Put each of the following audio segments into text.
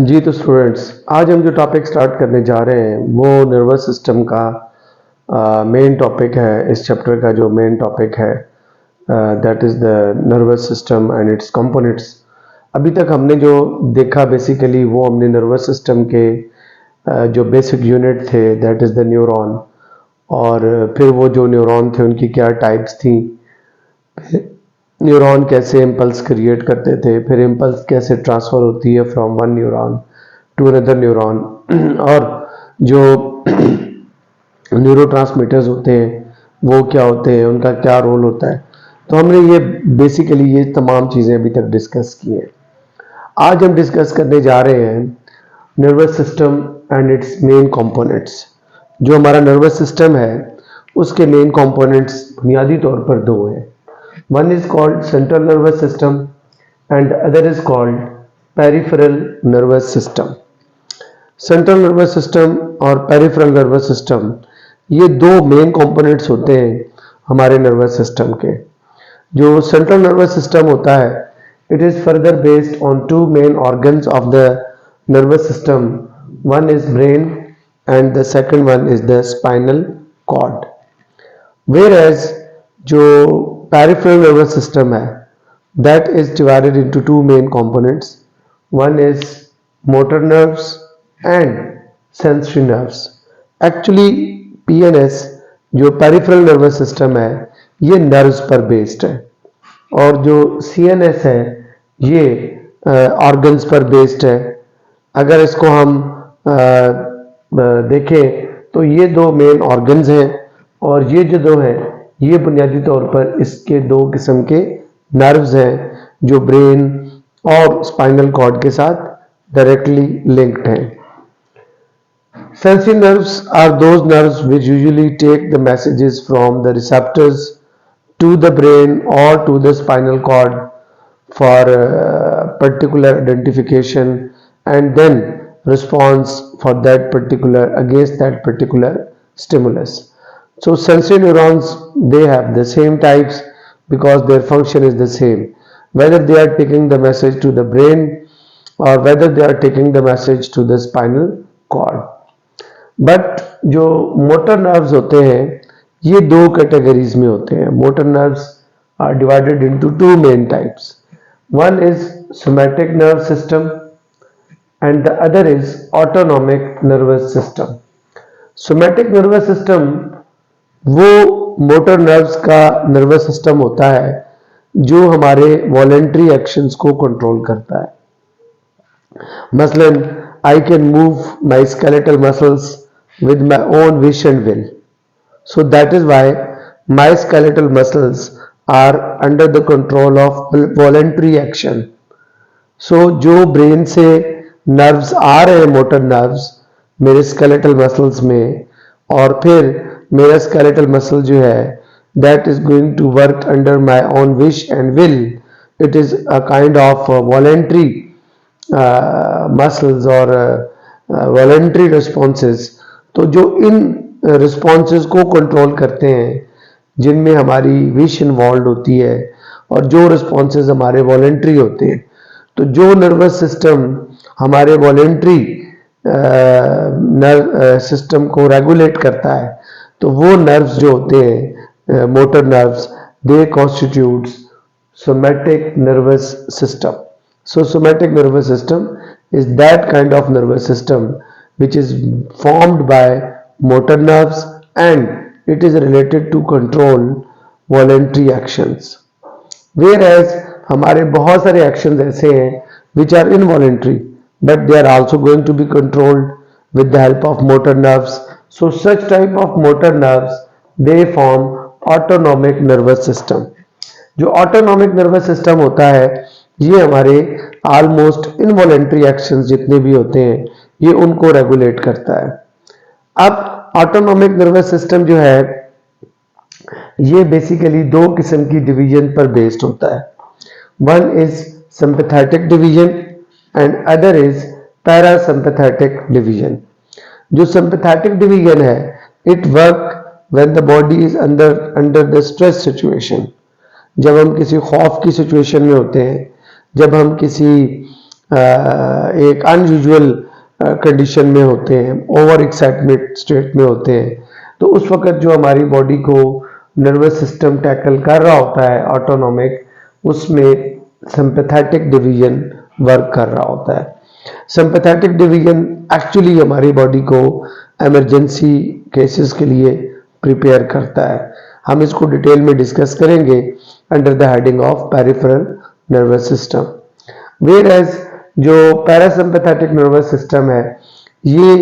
जी तो स्टूडेंट्स, आज हम जो टॉपिक स्टार्ट करने जा रहे हैं वो नर्वस सिस्टम का मेन टॉपिक है। इस चैप्टर का जो मेन टॉपिक है that is the nervous system and it's components. अभी तक हमने जो देखा बेसिकली वो हमने नर्वस सिस्टम के जो बेसिक यूनिट थे दैट इज़ द न्यूरॉन, और फिर वो जो न्यूरॉन थे उनकी क्या टाइप्स थी, न्यूरॉन कैसे इम्पल्स क्रिएट करते थे, फिर इम्पल्स कैसे ट्रांसफ़र होती है from one neuron to another neuron, और जो न्यूरोट्रांसमीटर्स होते हैं वो क्या होते हैं, उनका क्या रोल होता है। तो हमने ये बेसिकली ये तमाम चीज़ें अभी तक डिस्कस की हैं। आज हम डिस्कस करने जा रहे हैं nervous system and it's main components. जो हमारा नर्वस सिस्टम है उसके मेन कंपोनेंट्स बुनियादी तौर पर दो हैं। One is called central nervous system and the other is called peripheral nervous system. Central nervous system और पेरिफेरल नर्वस सिस्टम ये दो मेन कंपोनेंट्स होते हैं हमारे नर्वस सिस्टम के। जो सेंट्रल नर्वस सिस्टम होता है it is further based on two main organs of the nervous system. One is brain and the second one is the spinal cord. Whereas जो peripheral nervous system है that is divided into two main components. One is motor nerves and sensory nerves. Actually PNS जो peripheral nervous system है ये nerves पर based है, और जो CNS है ये organs पर based है। अगर इसको हम देखें तो ये दो मेन ऑर्गन्स हैं, और ये जो दो हैं ये बुनियादी तौर पर इसके दो किस्म के नर्व्स हैं जो ब्रेन और स्पाइनल कॉर्ड के साथ डायरेक्टली लिंक्ड हैं। Sensory nerves are those nerves which usually take the messages from the receptors to the brain or to the spinal cord for particular identification and then response for that particular against that particular stimulus. So sensory neurons, they have the same types because their function is the same, whether they are taking the message to the brain or whether they are taking the message to the spinal cord. But जो motor nerves होते हैं ये दो categories में होते हैं। Motor nerves are divided into two main types. One is somatic nerve system and the other is autonomic nervous system. Somatic nervous system वो motor nerves का नर्वस सिस्टम होता है जो हमारे वॉलेंट्री एक्शंस को कंट्रोल करता है। मसलन I can move my skeletal muscles with my own wish and will. So that is why my skeletal muscles are under the control of voluntary action. So जो brain से nerves आ रहे हैं motor nerves मेरे skeletal muscles में, और फिर मेरा skeletal muscle जो है that is going to work under my own wish and will. It is a kind of voluntary muscles or voluntary responses. तो जो इन रिस्पॉन्सेस को कंट्रोल करते हैं जिनमें हमारी विश इन्वॉल्व होती है और जो रिस्पॉन्सेस हमारे वॉलेंट्री होते हैं, तो जो नर्वस सिस्टम हमारे वॉलेंट्री नर्व सिस्टम को रेगुलेट करता है तो वो नर्व्स जो होते हैं motor nerves they constitutes somatic nervous system. So somatic nervous system is that kind of nervous system which is formed by motor nerves and it is related to control voluntary actions. Whereas हमारे बहुत सारे actions ऐसे हैं which are involuntary but they are also going to be controlled with the help of motor nerves. So such type of motor nerves they form autonomic nervous system. जो autonomic nervous system होता है ये हमारे almost involuntary actions जितने भी होते हैं ये उनको रेगुलेट करता है। अब ऑटोनॉमिक नर्वस सिस्टम जो है ये बेसिकली दो किस्म की डिवीजन पर बेस्ड होता है। One is sympathetic division and other is parasympathetic division. जो सिंपैथेटिक डिवीजन है it work when the body is under the stress situation. जब हम किसी खौफ की सिचुएशन में होते हैं, जब हम किसी एक अनयूजुअल कंडीशन में होते हैं, ओवर एक्साइटमेंट स्टेट में होते हैं, तो उस वक्त जो हमारी बॉडी को नर्वस सिस्टम टैकल कर रहा होता है ऑटोनॉमिक, उसमें सिंपैथेटिक डिवीजन वर्क कर रहा होता है। सिंपैथेटिक डिवीजन एक्चुअली हमारी बॉडी को इमरजेंसी केसेस के लिए प्रिपेयर करता है। हम इसको डिटेल में डिस्कस करेंगे under the heading of peripheral nervous system. Whereas जो पैरासिम्पैथेटिक नर्वस सिस्टम है, ये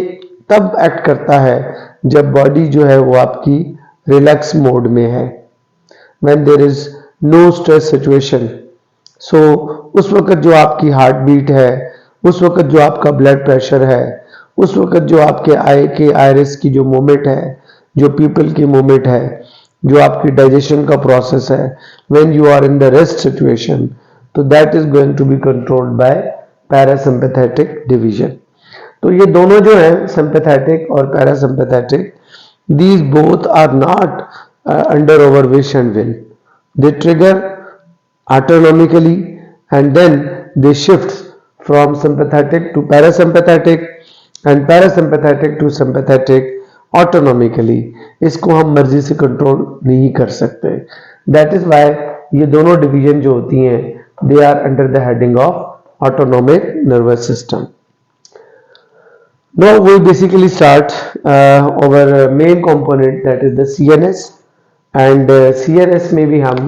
तब एक्ट करता है जब बॉडी जो है वो आपकी रिलैक्स मोड में है, when there is no stress situation. So उस वक्त जो आपकी हार्ट बीट है, उस वक्त जो आपका ब्लड प्रेशर है, उस वक्त जो आपके आई के आयरिस की जो मूवमेंट है, जो पीपल की मूवमेंट है, जो आपकी डाइजेशन का प्रोसेस है, when you are in the rest situation, तो that is going to be controlled by parasympathetic division. तो ये दोनों जो है सिंपैथेटिक और parasympathetic, these both are not under our wish and will. They trigger autonomically and then they shift from sympathetic to parasympathetic and parasympathetic to sympathetic autonomically. इसको हम मर्जी से कंट्रोल नहीं कर सकते। That is why ये दोनों डिवीजन जो होती हैं, they are under the heading of autonomic nervous system. Now we basically start our main component, that is the CNS, and CNS में भी हम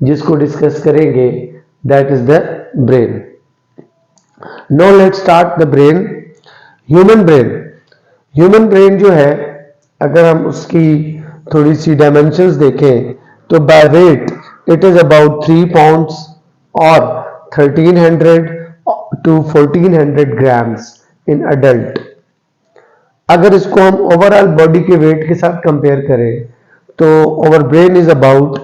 जिसको डिस्कस करेंगे that is the brain. Now let's start the brain. Human brain जो है, अगर हम उसकी थोड़ी सी डायमेंशंस देखें तो by weight it is about 3 pounds or 1300 to 1400 grams in adult. अगर इसको हम ओवरऑल बॉडी के वेट के साथ कंपेयर करें तो our brain is about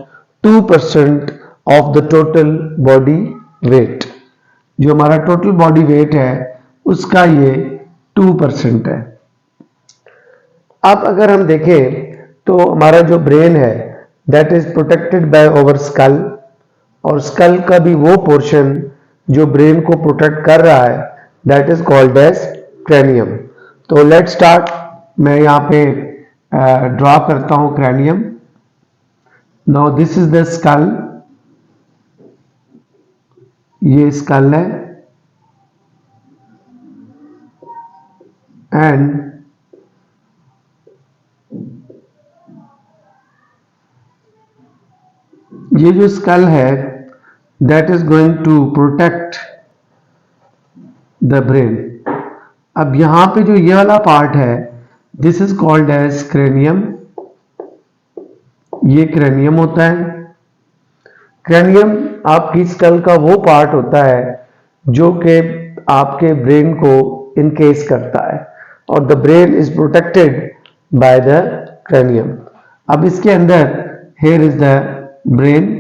2% of the total body weight. जो हमारा टोटल बॉडी वेट है उसका ये 2% है। अब अगर हम देखें तो हमारा जो ब्रेन है that is protected by our skull, और स्कल का भी वो पोर्शन जो ब्रेन को प्रोटेक्ट कर रहा है that is called as cranium. तो लेट स्टार्ट, मैं यहाँ पे ड्रॉ करता हूं cranium. Now this is the skull, ये स्कल है, एंड ये जो स्कल है that is going to protect the brain. अब यहां पे जो ये वाला पार्ट है this is called as cranium, ये क्रेनियम होता है। क्रेनियम आपकी स्कल का वो पार्ट होता है जो कि आपके ब्रेन को इनकेस करता है, और the brain is protected by the cranium. अब इसके अंदर here is the brain,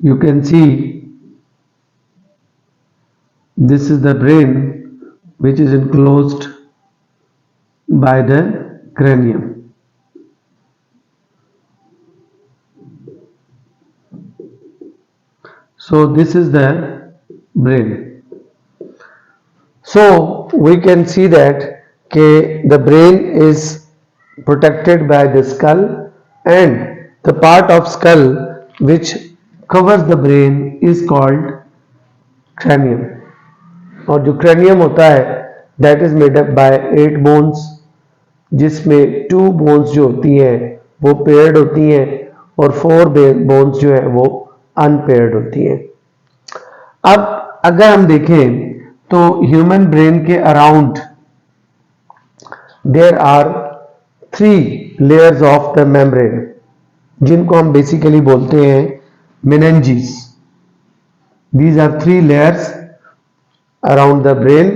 you can see this is the brain which is enclosed by the cranium. So this is the brain. So we can see that the brain is protected by the skull, and the part of skull which covers the brain is called cranium. और जो cranium होता है that is made up by 8 bones, जिसमें 2 bones जो होती हैं वो paired होती हैं और 4 bones जो है वो unpaired होती हैं। अब अगर हम देखें तो ह्यूमन ब्रेन के around there are 3 layers of the membrane, जिनको हम बेसिकली बोलते हैं meninges. These are 3 layers around the brain,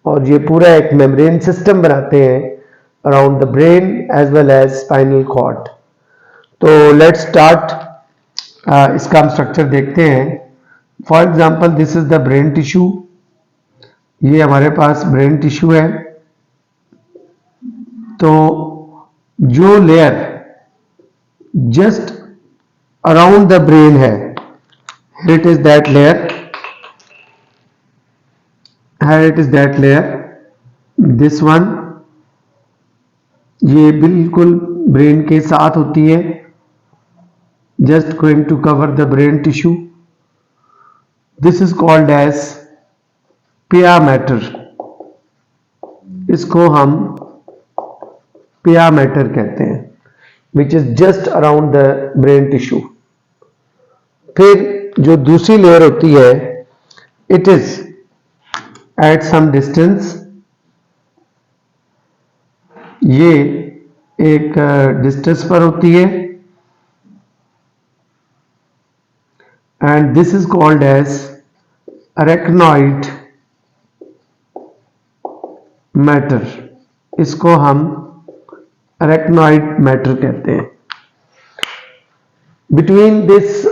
और ये पूरा एक मेम्ब्रेन सिस्टम बनाते हैं around the brain as well as spinal cord. तो let's start, इसका हम स्ट्रक्चर देखते हैं। For example this is the brain tissue, ये हमारे पास ब्रेन टिश्यू है। तो जो layer just around the brain है, it is that layer, here it is that layer, this one, ये बिल्कुल ब्रेन के साथ होती है, just going to cover the brain tissue. This is called as pia matter. इसको हम pia matter कहते हैं, which is just around the brain tissue. फिर जो दूसरी लेयर होती है, it is at some distance, ये एक डिस्टेंस पर होती है, and this is called as arachnoid matter. इसको हम arachnoid matter कहते हैं. Between this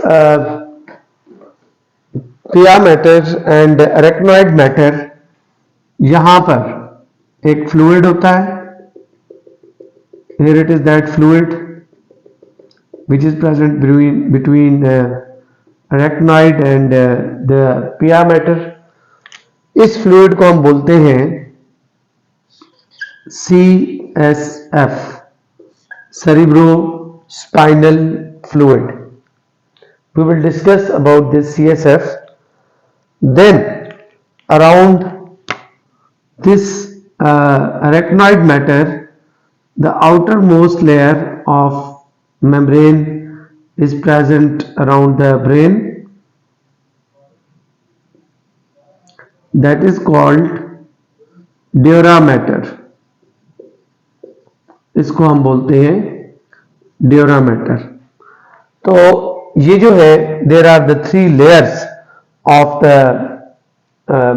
pia matter and arachnoid matter, यहाँ पर एक fluid होता है. Here it is that fluid which is present between arachnoid and the pia matter. इस fluid को हम बोलते हैं CSF, cerebrospinal fluid. We will discuss about this CSF. Then around this arachnoid matter, the outermost layer of membrane is present around the brain, that is called dura matter. इसको हम बोलते हैं dura matter. तो ये जो है, there are the three layers of the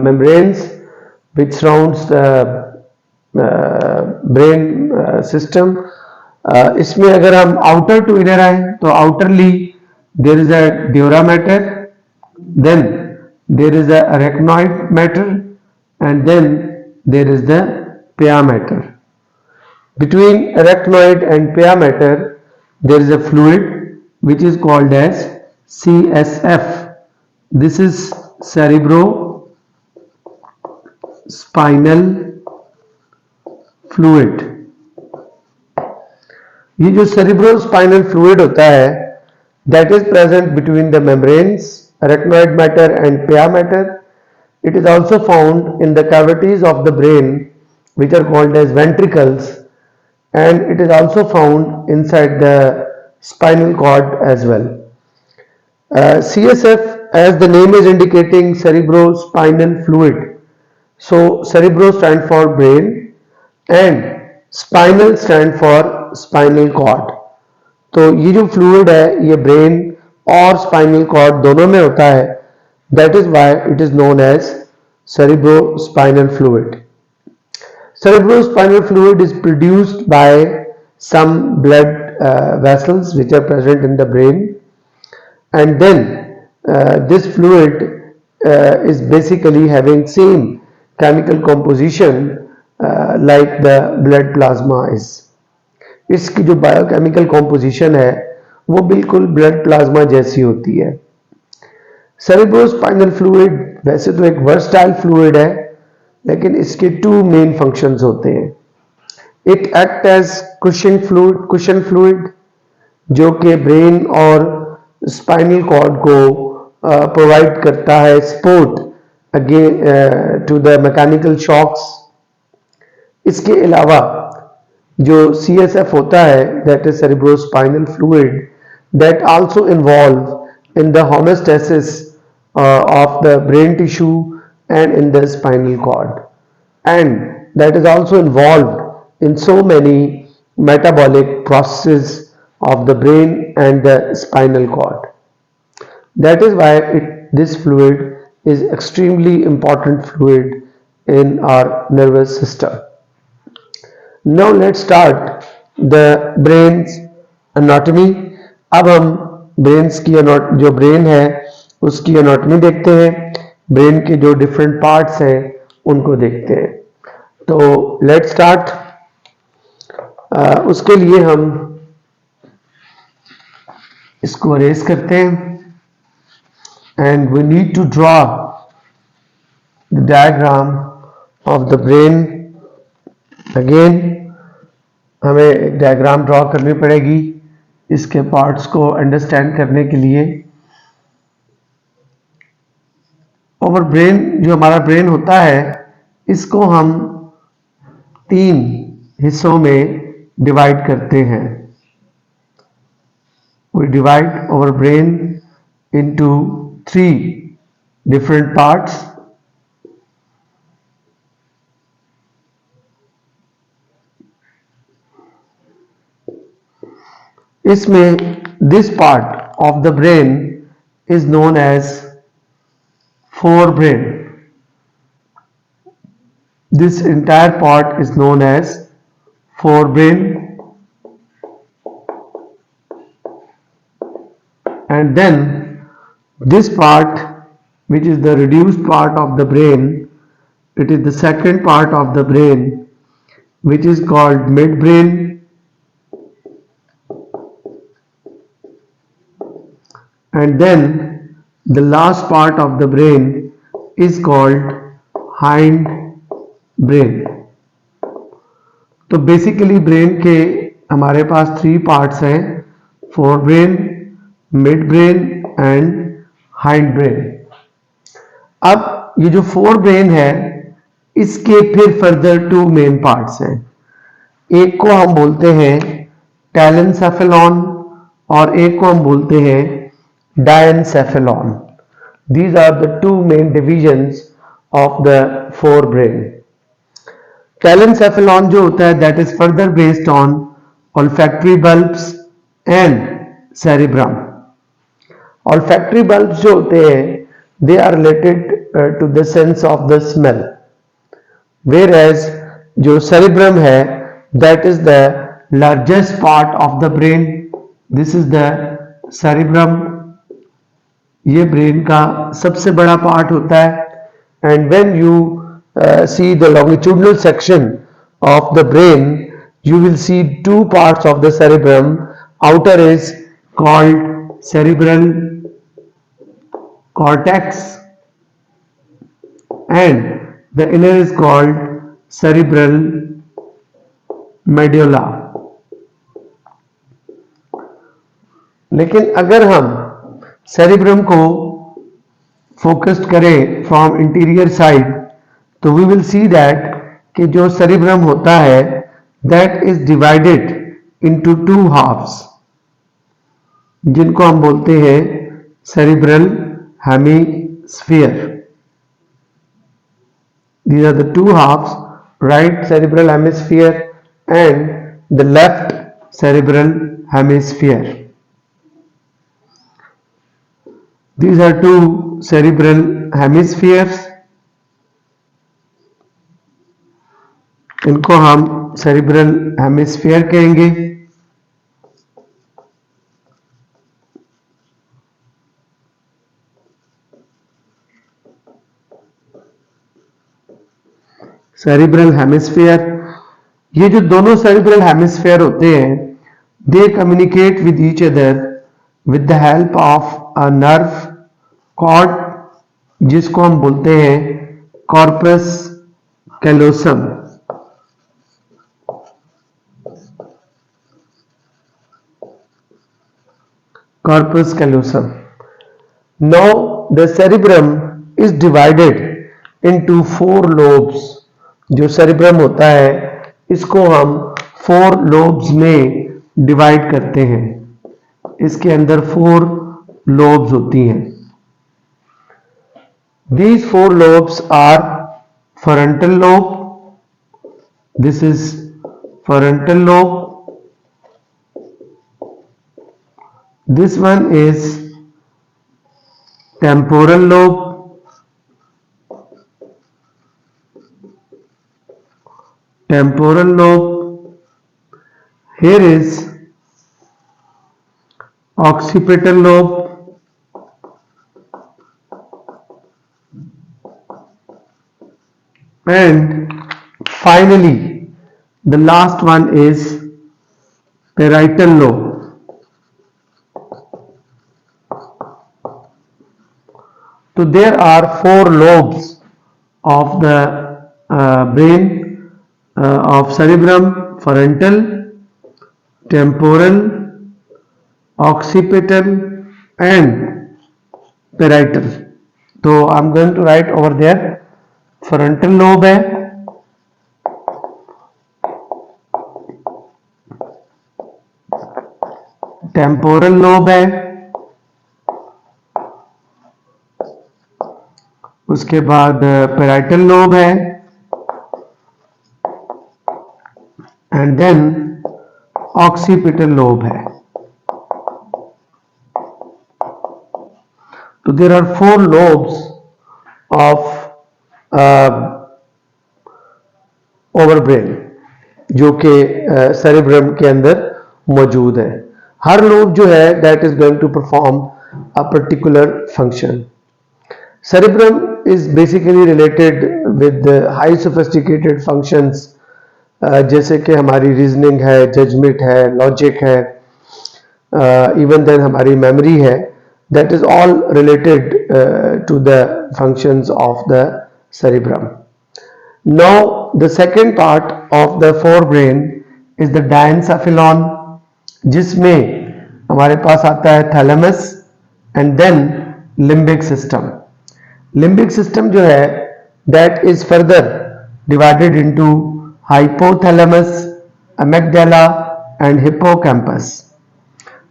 membranes which surrounds the brain system. इसमें अगर हम outer to inner आए तो outerly there is a dura matter, then there is a arachnoid matter, and then there is the pia matter. Between arachnoid and pia matter there is a fluid which is called as CSF. This is cerebrospinal fluid. ये जो cerebrospinal fluid होता है, that is present between the membranes, arachnoid matter and pia matter. It is also found in the cavities of the brain which are called as ventricles, and it is also found inside the spinal cord as well. CSF, as the name is indicating, cerebrospinal fluid. So cerebro stand for brain and spinal stand for spinal cord. तो ये जो fluid है, ये brain और spinal cord दोनों में होता है. That is why it is known as cerebrospinal fluid. Cerebrospinal fluid is produced by some blood vessels which are present in the brain, and then this fluid is basically having same chemical composition like the blood plasma is. इसकी जो biochemical composition है वो बिल्कुल blood plasma जैसी होती है. Cerebrospinal fluid वैसे तो एक वर्सटाइल फ्लूइड है, लेकिन इसके टू मेन फंक्शंस होते हैं. It act as cushion fluid जो कि ब्रेन और स्पाइनल कॉर्ड को प्रोवाइड करता है support again to the mechanical shocks. इसके अलावा जो CSF होता है, that is cerebrospinal fluid, that also involve in the homeostasis of the brain tissue and in the spinal cord, and that is also involved in so many metabolic processes of the brain and the spinal cord. That is why this fluid is extremely important fluid in our nervous system. Now let's start the brain's anatomy. अब हम brains की जो brain है उसकी anatomy देखते हैं, brain के जो different parts हैं उनको देखते हैं. तो let's start. उसके लिए हम इसको erase करते हैं, and we need to draw the diagram of the brain. Again हमें एक डायग्राम ड्रॉ करनी पड़ेगी इसके पार्ट्स को अंडरस्टैंड करने के लिए। और ब्रेन, जो हमारा ब्रेन होता है, इसको हम 3 हिस्सों में डिवाइड करते हैं। We divide our brain into 3 different parts. इसमें this part of the brain is known as forebrain. This entire part is known as forebrain, and then this part, which is the reduced part of the brain, it is the second part of the brain, which is called midbrain, and then the last part of the brain is called hindbrain. तो basically brain के हमारे पास 3 parts हैं, forebrain, mid brain and hind brain. अब ये जो forebrain है, इसके फिर फर्दर 2 मेन पार्ट्स हैं। एक को हम बोलते हैं टेलेंसेफेलॉन और एक को हम बोलते हैं diencephalon. These are the 2 main divisions of the forebrain. Telencephalon जो होता है, that is further based on olfactory bulbs and cerebrum. Olfactory bulbs जो होते हैं, they are related to the sense of the smell, whereas जो cerebrum है, that is the largest part of the brain. This is the cerebrum. ये brain का सबसे बड़ा part होता है। And when you see the longitudinal section of the brain, you will see 2 parts of the cerebrum. Outer is called cerebral cortex and the inner is called cerebral medulla. लेकिन अगर हम cerebrum को focused करें from interior side, तो we will see that कि जो cerebrum होता है, that is divided into 2 halves, जिनको हम बोलते हैं cerebral hemisphere. These are the 2 halves, right cerebral hemisphere and the left cerebral hemisphere. These are 2 cerebral hemispheres. इनको हम cerebral hemisphere कहेंगे। cerebral hemisphere, ये जो दोनों cerebral hemisphere होते हैं, they communicate with each other with the help of a nerve cord, जिसको हम बोलते हैं corpus callosum। corpus callosum. Now the cerebrum is divided into 4 lobes. जो cerebrum होता है, इसको हम 4 lobes में डिवाइड करते हैं। इसके अंदर 4 lobes होती हैं। These 4 lobes are frontal lobe. This is frontal lobe. This one is temporal lobe. Temporal lobe. Here is occipital lobe. And finally, the last one is parietal lobe. So there are 4 lobes of the brain of cerebrum, frontal, temporal, occipital and parietal. तो I am going to write over there frontal lobe है, temporal lobe है, उसके बाद parietal lobe है and then occipital lobe है. तो there are 4 lobes of our brain जो कि सेरेब्रम के अंदर मौजूद है. हर लोब जो है that is going to perform a particular function. Cerebrum is basically related with high sophisticated functions जैसे कि हमारी रीजनिंग है, जजमेंट है, लॉजिक है, इवन देन हमारी मेमोरी है. That is all related to the functions of the cerebrum. Now the second part of the forebrain is the diencephalon जिसमें हमारे पास आता है thalamus and then limbic system. Limbic system जो है that is further divided into hypothalamus, amygdala and hippocampus.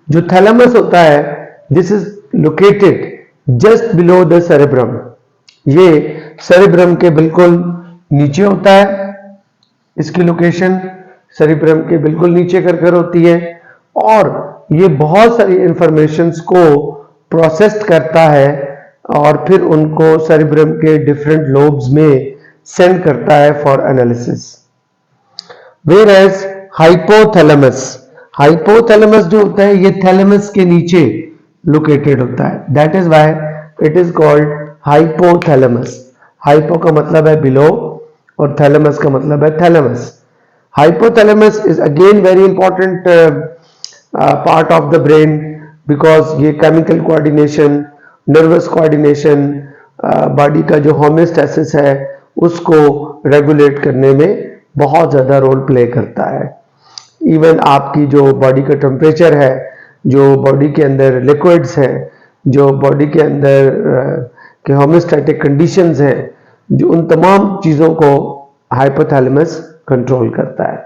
जो thalamus होता है this is located just below the cerebrum. ये सेरेब्रम के बिल्कुल नीचे होता है. इसकी लोकेशन सेरेब्रम के बिल्कुल नीचे कर होती है और ये बहुत सारी इंफॉर्मेशंस को प्रोसेस करता है और फिर उनको सेरेब्रम के डिफरेंट लोब्स में सेंड करता है for analysis. Whereas hypothalamus जो होता है ये थैलेमस के नीचे लोकेटेड होता है. That is why it is called hypothalamus. Hypo का मतलब है बिलो और थैलेमस का मतलब है thalamus. Hypothalamus is again very important part of the brain because ये chemical coordination, nervous coordination, body का जो होमियोस्टेसिस है उसको रेगुलेट करने में बहुत ज़्यादा रोल प्ले करता है. इवन आपकी जो बॉडी का टेम्परेचर है, जो बॉडी के अंदर लिक्विड्स हैं, जो बॉडी के अंदर के होमियोस्टैटिक कंडीशंस हैं, जो उन तमाम चीज़ों को हाइपोथैलेमस कंट्रोल करता है.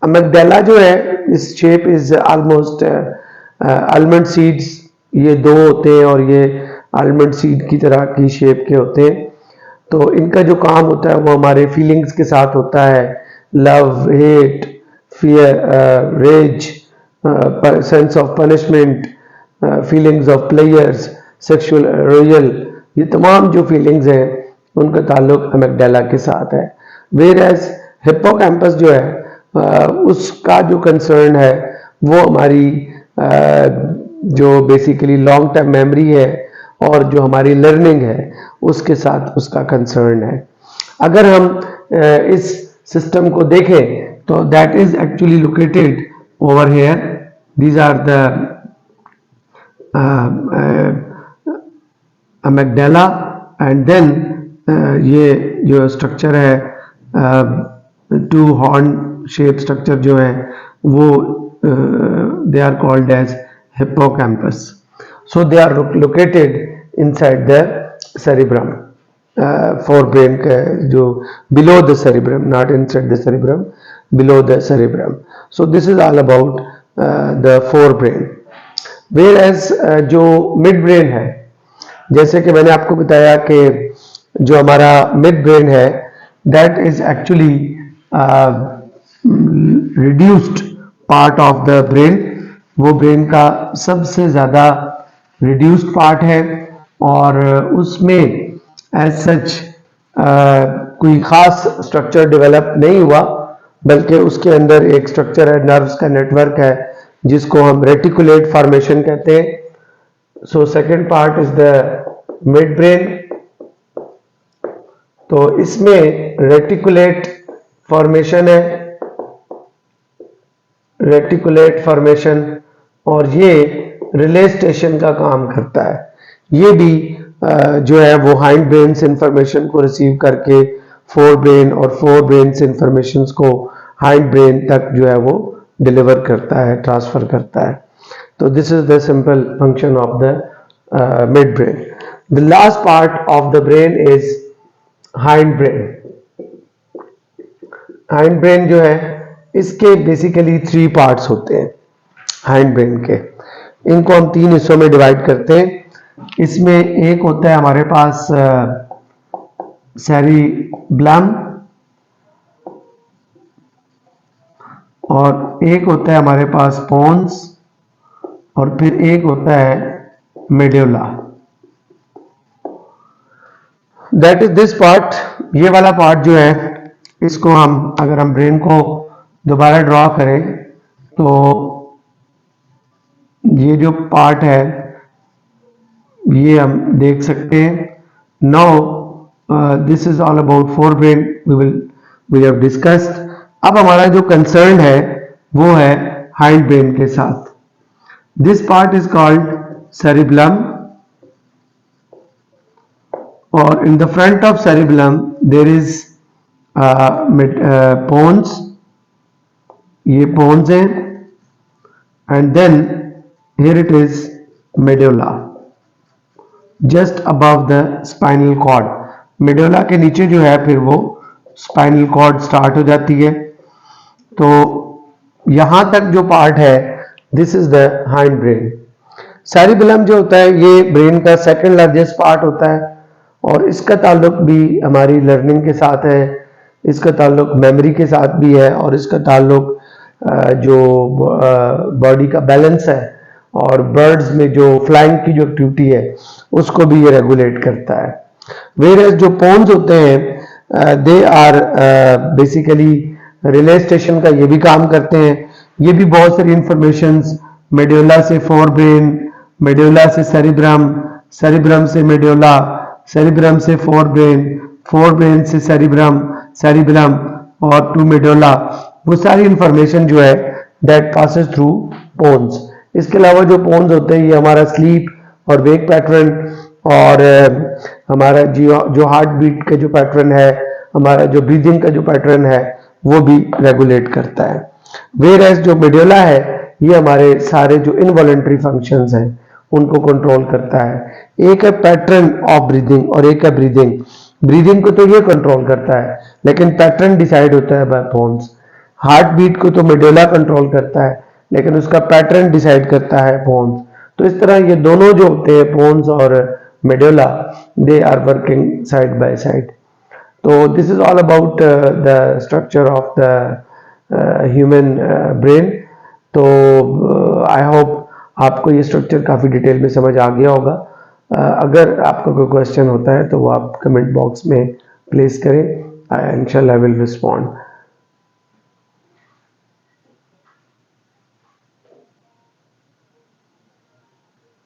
अमेग्डाला जो है इस shape is almost almond seeds. ये 2 होते हैं और ये आलमंड सीड की तरह की शेप के होते हैं. तो इनका जो काम होता है वो हमारे फीलिंग्स के साथ होता है. Love, hate, fear, rage, sense of punishment, feelings of pleasure, sexual रॉयल, ये तमाम जो फीलिंग्स हैं उनका ताल्लुक अमेग्डाला के साथ है. वेयर एज हिप्पोकैम्पस जो है उसका जो कंसर्न है वो हमारी जो बेसिकली लॉन्ग टर्म मेमोरी है और जो हमारी लर्निंग है उसके साथ उसका कंसर्न है. अगर हम इस सिस्टम को देखें तो that is actually located over here. These are the amygdala and then ये जो स्ट्रक्चर है 2 हॉर्न शेप स्ट्रक्चर जो है वो they are called as hippocampus. So they are located inside the cerebrum, forebrain जो below the cerebrum, not inside the cerebrum, below the cerebrum. So this is all about the forebrain. Whereas जो midbrain है, जैसे कि मैंने आपको बताया कि जो हमारा midbrain है that is actually reduced part of the brain. वो ब्रेन का सबसे ज़्यादा रिड्यूस्ड पार्ट है और उसमें एज सच कोई ख़ास स्ट्रक्चर डेवलप नहीं हुआ, बल्कि उसके अंदर एक स्ट्रक्चर है, नर्व्स का नेटवर्क है जिसको हम रेटिकुलेट फॉर्मेशन कहते हैं. So second part is the mid brain. तो इसमें रेटिकुलेट फॉर्मेशन है, रेटिकुलेट फॉर्मेशन, और ये रिले स्टेशन का काम करता है. ये भी जो है वो हाइंड ब्रेन से इंफॉर्मेशन को रिसीव करके फोर ब्रेन और फोर ब्रेन से इंफॉर्मेशन को हाइंड ब्रेन तक जो है वो डिलीवर करता है, ट्रांसफर करता है. तो this is the simple function of the mid brain. The last part of the brain is hind brain. Hind brain जो है इसके बेसिकली 3 पार्ट्स होते हैं हाइंड ब्रेन के. इनको हम 3 हिस्सों में डिवाइड करते हैं. इसमें एक होता है हमारे पास सेरिब्लम और एक होता है हमारे पास पोन्स और फिर एक होता है medulla. That is this part. ये वाला पार्ट जो है इसको हम अगर हम ब्रेन को दोबारा ड्रॉ करें तो ये जो पार्ट है ये हम देख सकते हैं. Now this is all about forebrain we have discussed. अब हमारा जो कंसर्न है वो है हाइंड ब्रेन के साथ. This part is called cerebellum और in the front of cerebellum there is pons. ये पोन्स हैं and then here it is medulla just above the spinal cord. Medulla के नीचे जो है फिर वो स्पाइनल कॉर्ड स्टार्ट हो जाती है. तो यहां तक जो पार्ट है this is the hind brain. Cerebellum जो होता है ये ब्रेन का सेकंड लार्जेस्ट पार्ट होता है और इसका ताल्लुक भी हमारी लर्निंग के साथ है, इसका ताल्लुक मेमोरी के साथ भी है और इसका ताल्लुक जो बॉडी का बैलेंस है और बर्ड्स में जो फ्लाइंग की जो एक्टिविटी है उसको भी ये रेगुलेट करता है. वेयर जो पोन्स होते हैं they are basically relay station का ये भी काम करते हैं. ये भी बहुत सारी इंफॉर्मेशंस मेडुला से फोर ब्रेन, मेडुला से सेरिब्रम, सेरिब्रम से मेडुला, सेरिब्रम से फोर ब्रेन से सेरिब्रम, सेरिब्रम और टू मेडुला, वो सारी इंफॉर्मेशन जो है दैट पासेस थ्रू पोन्स. इसके अलावा जो पोन्स होते हैं ये हमारा स्लीप और वेक पैटर्न और हमारा जो हार्ट बीट का जो पैटर्न है, हमारा जो ब्रीदिंग का जो पैटर्न है वो भी रेगुलेट करता है. वेयर जो मेडुला है ये हमारे सारे जो इनवॉलंटरी फंक्शंस हैं उनको कंट्रोल करता है. एक है पैटर्न ऑफ ब्रीदिंग और एक है ब्रीदिंग. ब्रीदिंग को तो ये कंट्रोल करता है लेकिन पैटर्न डिसाइड होता है बाय पोन्स. हार्ट बीट को तो मेडुला कंट्रोल करता है लेकिन उसका पैटर्न डिसाइड करता है पोन्स. तो इस तरह ये दोनों जो होते हैं पोन्स और medulla they are working side by side. तो this is all about the structure of the human brain. तो आई होप आपको ये स्ट्रक्चर काफ़ी डिटेल में समझ आ गया होगा. अगर आपका कोई क्वेश्चन होता है तो वो आप कमेंट बॉक्स में प्लेस करें. इंशाल्लाह आई विल रिस्पॉन्ड.